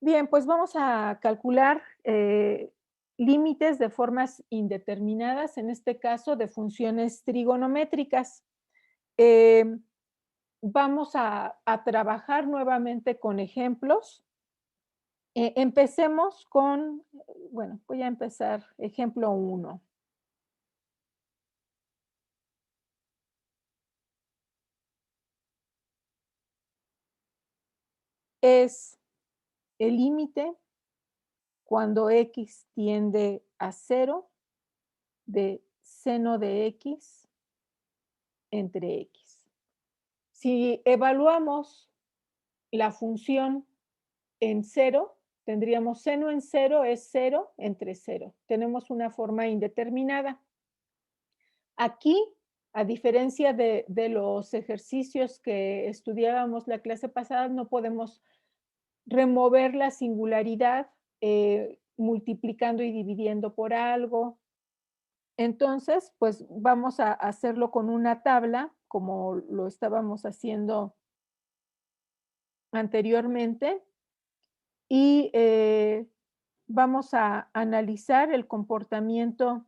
Bien, pues vamos a calcular límites de formas indeterminadas, en este caso de funciones trigonométricas. Em, Vamos a trabajar nuevamente con ejemplos. Empecemos con, bueno, voy a empezar ejemplo uno. Es el límite cuando x tiende a cero de seno de x entre x. Si evaluamos la función en cero, tendríamos seno en cero es cero entre cero. Tenemos una forma indeterminada. Aquí, a diferencia de los ejercicios que estudiábamos la clase pasada, no podemos remover la singularidad multiplicando y dividiendo por algo. Entonces, pues vamos a hacerlo con una tabla, como lo estábamos haciendo anteriormente, y vamos a analizar el comportamiento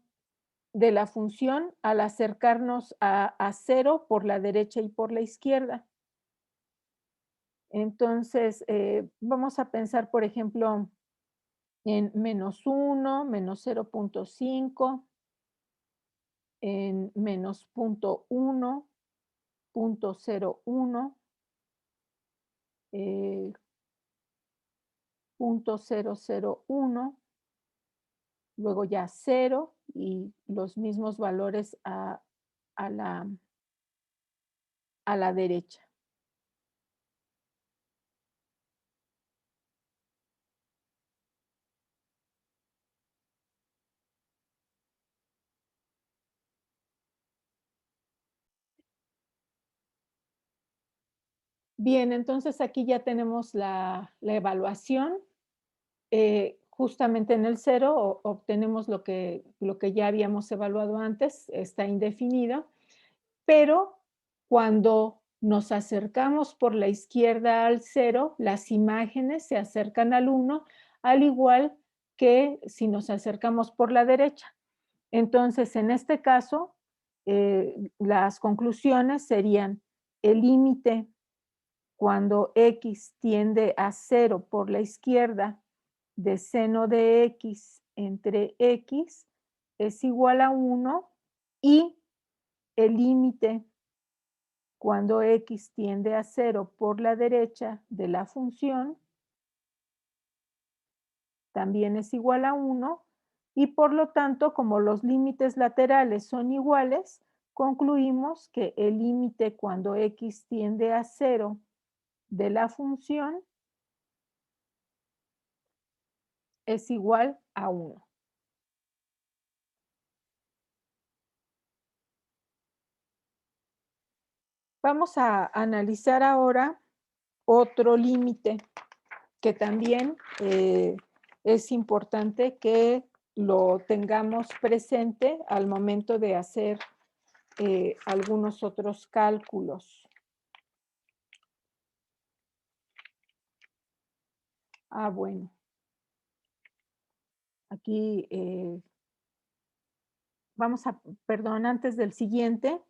de la función al acercarnos a cero por la derecha y por la izquierda. Entonces, vamos a pensar, por ejemplo, en -1, -0.5, en -0.1, 0.01, 0.001, luego ya cero y los mismos valores a la, a la derecha. Bien, entonces aquí ya tenemos la evaluación. Justamente en el cero obtenemos lo que ya habíamos evaluado antes, está indefinido, pero cuando nos acercamos por la izquierda al cero, las imágenes se acercan al uno, al igual que si nos acercamos por la derecha. Entonces, en este caso, las conclusiones serían el límite cuando x tiende a cero por la izquierda de seno de x entre x es igual a 1 y el límite cuando x tiende a cero por la derecha de la función también es igual a 1 y por lo tanto, como los límites laterales son iguales, concluimos que el límite cuando x tiende a cero de la función es igual a 1. Vamos a analizar ahora otro límite que también es importante que lo tengamos presente al momento de hacer algunos otros cálculos. Bueno, aquí vamos a, perdón, antes del siguiente.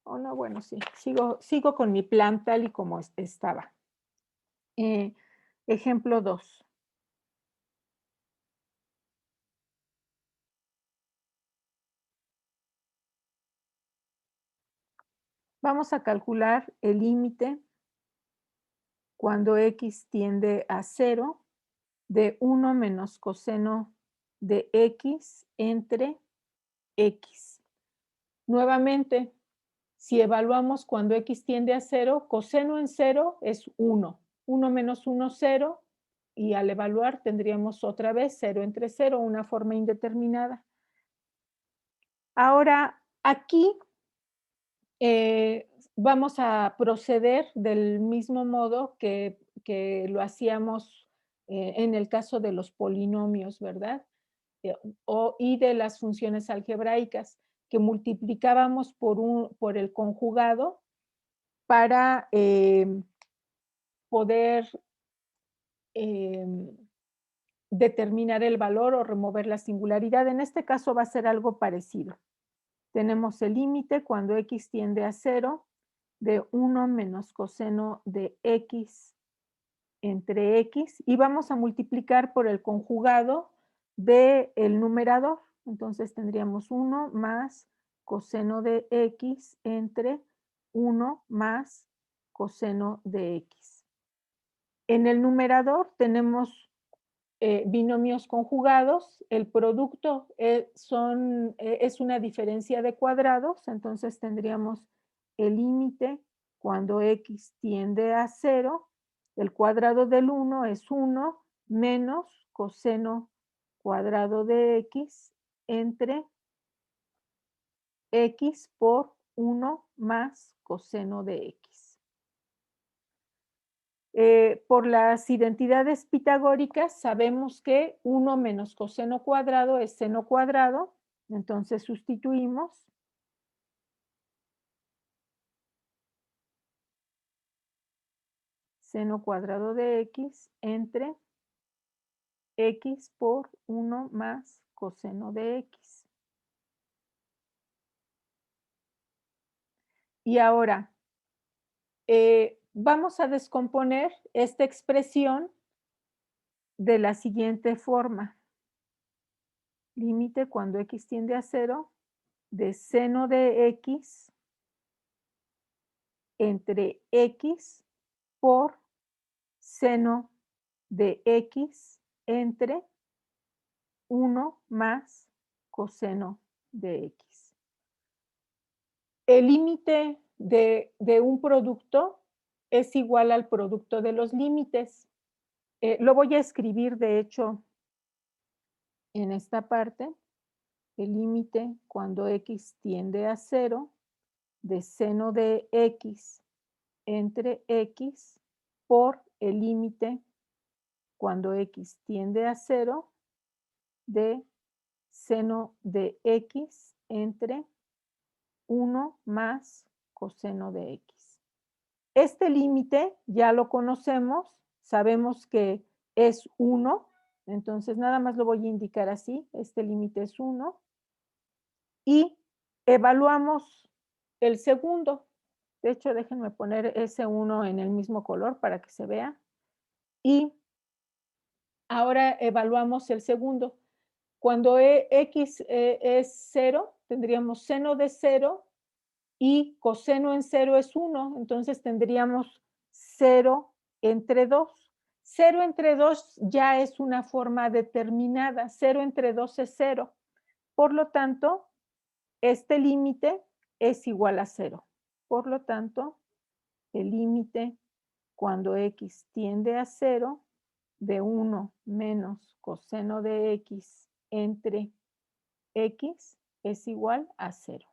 Oh, no, bueno, sí, sigo con mi plan tal y como estaba. Ejemplo 2. Vamos a calcular el límite cuando x tiende a 0 de 1 menos coseno de x entre x. Nuevamente, si evaluamos cuando x tiende a 0, coseno en 0 es 1. 1 menos 1, 0. Y al evaluar tendríamos otra vez 0 entre 0, una forma indeterminada. Ahora, aquí vamos a proceder del mismo modo que lo hacíamos en el caso de los polinomios, ¿verdad? Y de las funciones algebraicas, que multiplicábamos por el conjugado para poder determinar el valor o remover la singularidad. En este caso va a ser algo parecido. Tenemos el límite cuando x tiende a 0 de 1 menos coseno de x entre x y vamos a multiplicar por el conjugado del numerador. Entonces tendríamos 1 más coseno de x entre 1 más coseno de x. En el numerador tenemos binomios conjugados, el producto es una diferencia de cuadrados, entonces tendríamos el límite cuando x tiende a 0, el cuadrado del 1 es 1 menos coseno cuadrado de x entre x por 1 más coseno de x. Por las identidades pitagóricas sabemos que 1 menos coseno cuadrado es seno cuadrado, entonces sustituimos. Seno cuadrado de x entre x por 1 más coseno de x. Y ahora, vamos a descomponer esta expresión de la siguiente forma. Límite cuando x tiende a 0 de seno de x entre x por seno de x entre 1 más coseno de x. El límite de un producto es igual al producto de los límites. Lo voy a escribir, de hecho, en esta parte. El límite cuando x tiende a 0 de seno de x entre x por el límite cuando x tiende a 0 de seno de x entre 1 más coseno de x. Este límite ya lo conocemos, sabemos que es 1, entonces nada más lo voy a indicar así, este límite es 1, y evaluamos el segundo. De hecho, déjenme poner ese 1 en el mismo color para que se vea. Y ahora evaluamos el segundo. Cuando x es 0, tendríamos seno de 0 y coseno en 0 es 1, entonces tendríamos 0 entre 2. 0 entre 2 ya es una forma determinada, 0 entre 2 es 0. Por lo tanto, este límite es igual a 0. Por lo tanto, el límite cuando x tiende a 0 de 1 menos coseno de x entre x es igual a 0.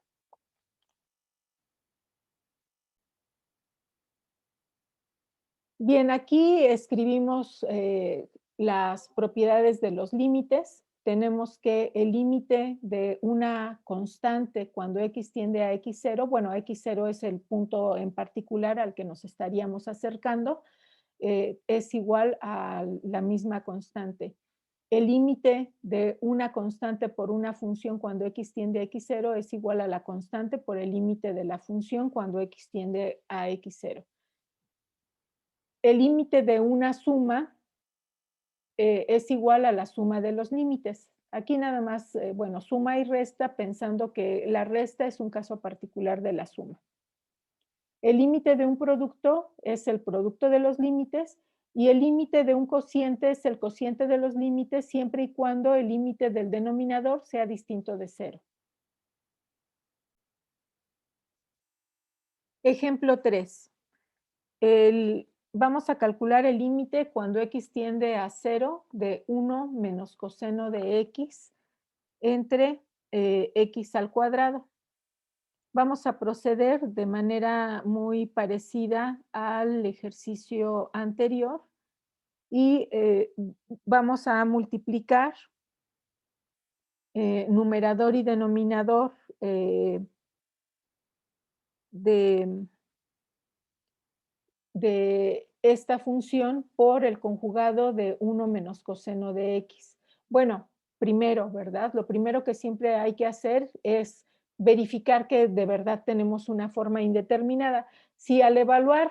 Bien, aquí escribimos las propiedades de los límites. Tenemos que el límite de una constante cuando x tiende a x0, bueno, x0 es el punto en particular al que nos estaríamos acercando, es igual a la misma constante. El límite de una constante por una función cuando x tiende a x0 es igual a la constante por el límite de la función cuando x tiende a x0. El límite de una suma es igual a la suma de los límites. Aquí nada más, bueno, suma y resta pensando que la resta es un caso particular de la suma. El límite de un producto es el producto de los límites y el límite de un cociente es el cociente de los límites siempre y cuando el límite del denominador sea distinto de 0. Ejemplo 3. Vamos a calcular el límite cuando x tiende a 0 de 1 menos coseno de x entre x al cuadrado. Vamos a proceder de manera muy parecida al ejercicio anterior y vamos a multiplicar numerador y denominador de esta función por el conjugado de 1 menos coseno de x. Bueno, primero, ¿verdad? Lo primero que siempre hay que hacer es verificar que de verdad tenemos una forma indeterminada. Si al evaluar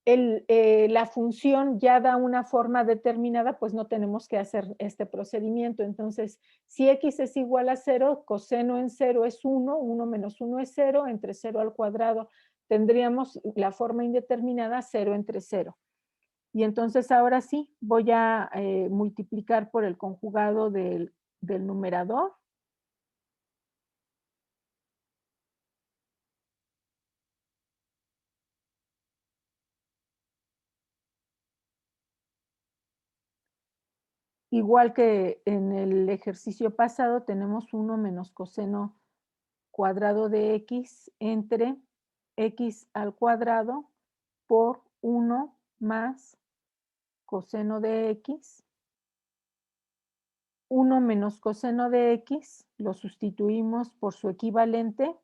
la función ya da una forma determinada, pues no tenemos que hacer este procedimiento. Entonces, si x es igual a 0, coseno en 0 es 1, 1 menos 1 es 0, entre 0 al cuadrado tendríamos la forma indeterminada 0 entre 0. Y entonces ahora sí, voy a multiplicar por el conjugado del numerador. Igual que en el ejercicio pasado, tenemos 1 menos coseno cuadrado de x entre x al cuadrado por 1 más coseno de x. 1 menos coseno de x lo sustituimos por su equivalente,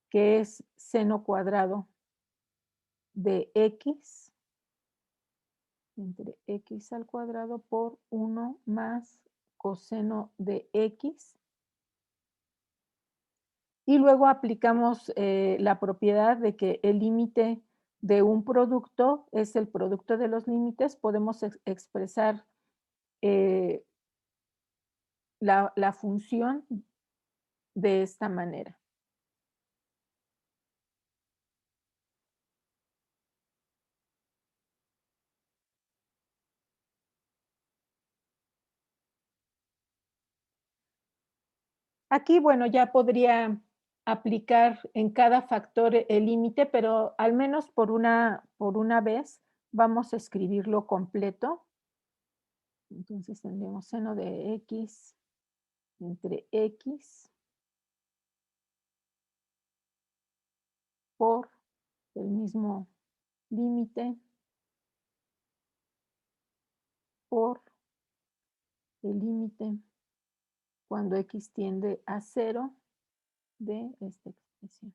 que es seno cuadrado de x entre x al cuadrado por 1 más coseno de x. Y luego aplicamos la propiedad de que el límite de un producto es el producto de los límites. Podemos expresar eh, la función de esta manera. Aquí, bueno, ya podría aplicar en cada factor el límite, pero al menos por una vez vamos a escribirlo completo. Entonces tendremos seno de x entre x por el mismo límite por el límite cuando x tiende a 0 de esta expresión.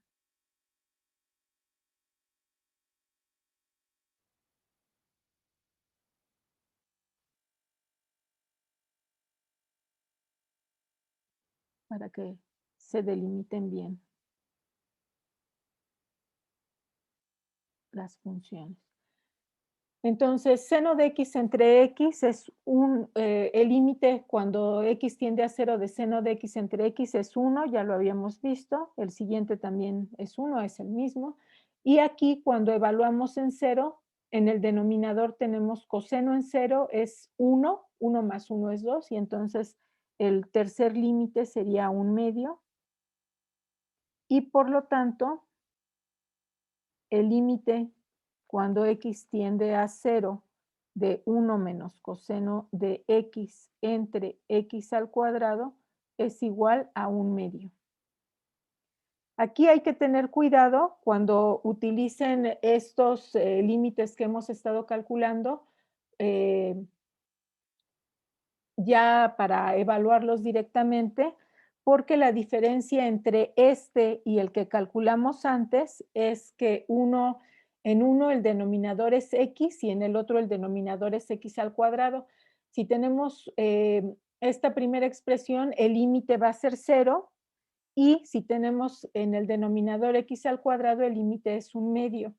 Para que se delimiten bien las funciones. Entonces, seno de x entre x es el límite cuando x tiende a 0 de seno de x entre x es 1, ya lo habíamos visto. El siguiente también es 1, es el mismo. Y aquí cuando evaluamos en 0, en el denominador tenemos coseno en 0 es 1, 1 más 1 es 2, y entonces el tercer límite sería 1/2. Y por lo tanto, el límite cuando x tiende a 0 de 1 menos coseno de x entre x al cuadrado es igual a 1/2. Aquí hay que tener cuidado cuando utilicen estos límites que hemos estado calculando, eh, ya para evaluarlos directamente, porque la diferencia entre este y el que calculamos antes es que en uno el denominador es x y en el otro el denominador es x al cuadrado. Si tenemos esta primera expresión, el límite va a ser 0, y si tenemos en el denominador x al cuadrado, el límite es 1/2.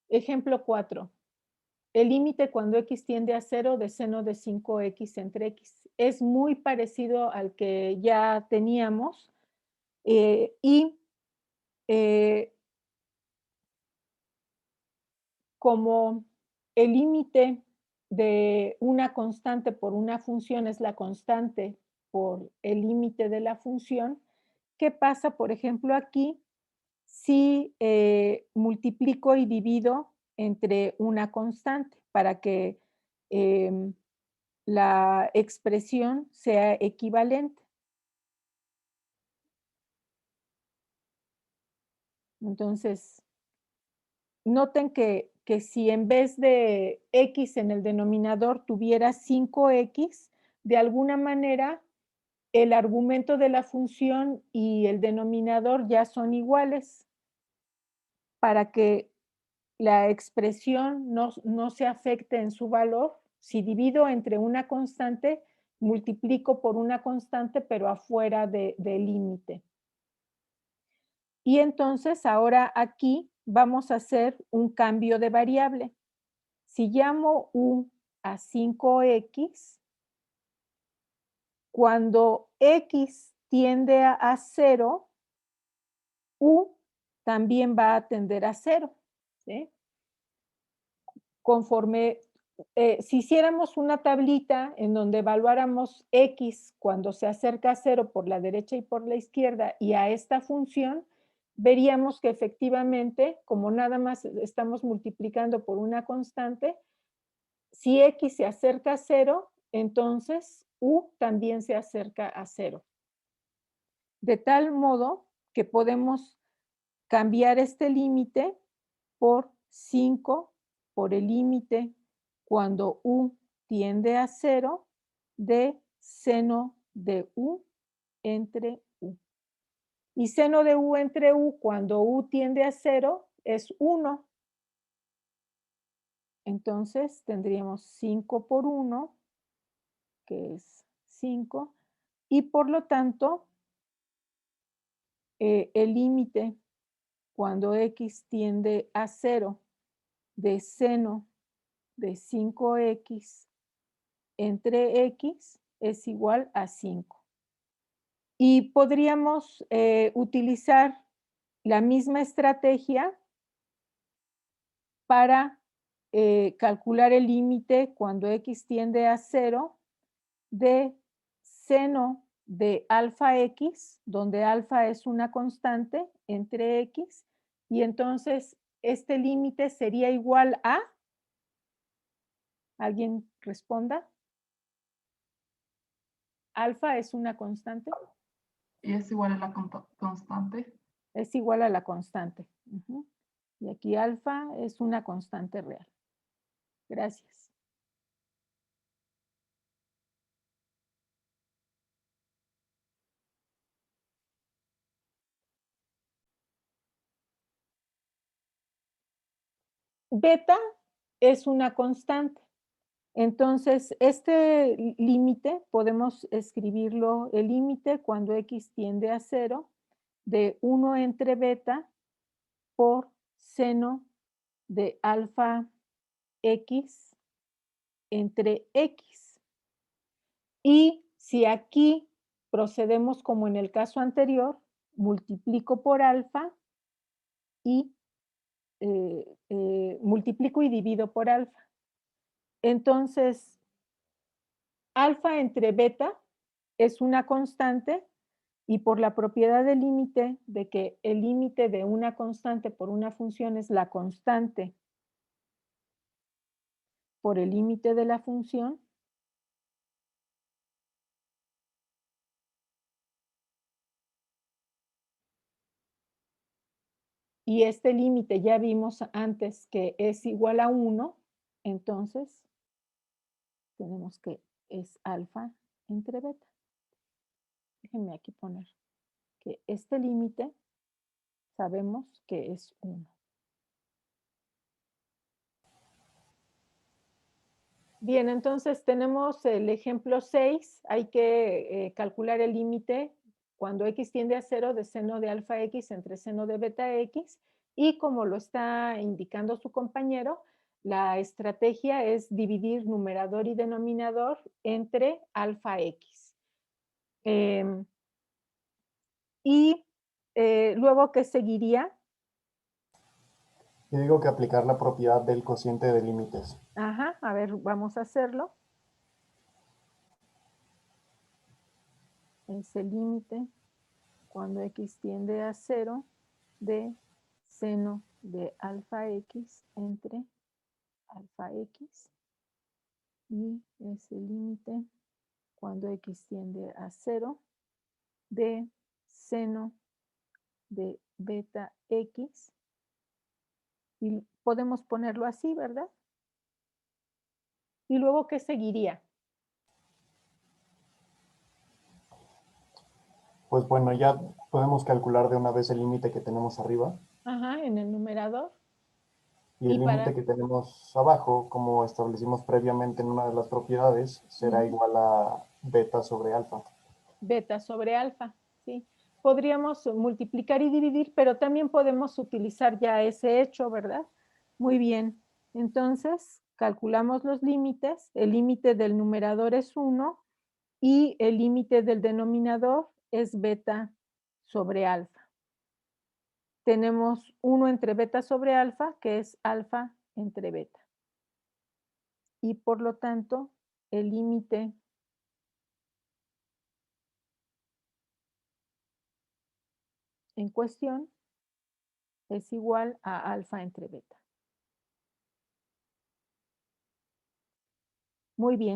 Ejemplo 4. El límite cuando x tiende a 0 de seno de 5x entre x. Es muy parecido al que ya teníamos, y eh, como el límite de una constante por una función es la constante por el límite de la función, ¿qué pasa, por ejemplo, aquí si multiplico y divido entre una constante para que em, la expresión sea equivalente? Entonces, noten que si en vez de x en el denominador tuviera 5x, de alguna manera el argumento de la función y el denominador ya son iguales. para que la expresión no se afecte en su valor. Si divido entre una constante, multiplico por una constante, pero afuera del límite. Y entonces ahora aquí vamos a hacer un cambio de variable. Si llamo u a 5x, cuando x tiende a 0, u también va a tender a 0, ¿sí? Conforme, si hiciéramos una tablita en donde evaluáramos x cuando se acerca a 0 por la derecha y por la izquierda y a esta función, veríamos que efectivamente, como nada más estamos multiplicando por una constante, si x se acerca a 0, entonces u también se acerca a 0. De tal modo que podemos cambiar este límite por 5 por el límite cuando u tiende a 0 de seno de u entre u. Y seno de u entre u cuando u tiende a 0 es 1. Entonces tendríamos 5 por 1, que es 5, y por lo tanto el límite cuando x tiende a 0 de seno de 5x entre x es igual a 5. Y podríamos utilizar la misma estrategia para calcular el límite cuando x tiende a 0 de seno de alfa x, donde alfa es una constante entre x, y entonces este límite sería igual a, ¿alguien responda? Alfa es una constante. Y es igual a la constante. Es igual a la constante. Y aquí alfa es una constante real. Gracias. Beta es una constante. Entonces, este límite podemos escribirlo, el límite cuando x tiende a 0 de 1 entre beta por seno de alfa x entre x. Y si aquí procedemos como en el caso anterior, multiplico por alfa y multiplico y divido por alfa. Entonces, alfa entre beta es una constante y por la propiedad del límite, de que el límite de una constante por una función es la constante por el límite de la función, y este límite ya vimos antes que es igual a 1, entonces tenemos que es alfa entre beta. Déjenme aquí poner que este límite sabemos que es 1. Bien, entonces tenemos el ejemplo 6. Hay que calcular el límite cuando x tiende a 0 de seno de alfa x entre seno de beta x. Y como lo está indicando su compañero, la estrategia es dividir numerador y denominador entre alfa x. Y luego, ¿qué seguiría? Yo digo que aplicar la propiedad del cociente de límites. Ajá, a ver, vamos a hacerlo. Es el límite cuando x tiende a 0 de seno de alfa x entre alfa x, y es el límite cuando x tiende a 0 de seno de beta x, y podemos ponerlo así, ¿verdad? Y luego, ¿qué seguiría? Pues bueno, ya podemos calcular de una vez el límite que tenemos arriba. Ajá, en el numerador. Y el Y para- límite que tenemos abajo, como establecimos previamente en una de las propiedades, será Ujú. igual a beta sobre alfa. Beta sobre alfa, ¿sí? Podríamos multiplicar y dividir, pero también podemos utilizar ya ese hecho, ¿verdad? Muy bien. Entonces, calculamos los límites. El límite del numerador es 1 y el límite del denominador es beta sobre alfa. Tenemos 1 entre beta sobre alfa, que es alfa entre beta. Y por lo tanto, el límite en cuestión es igual a alfa entre beta. Muy bien.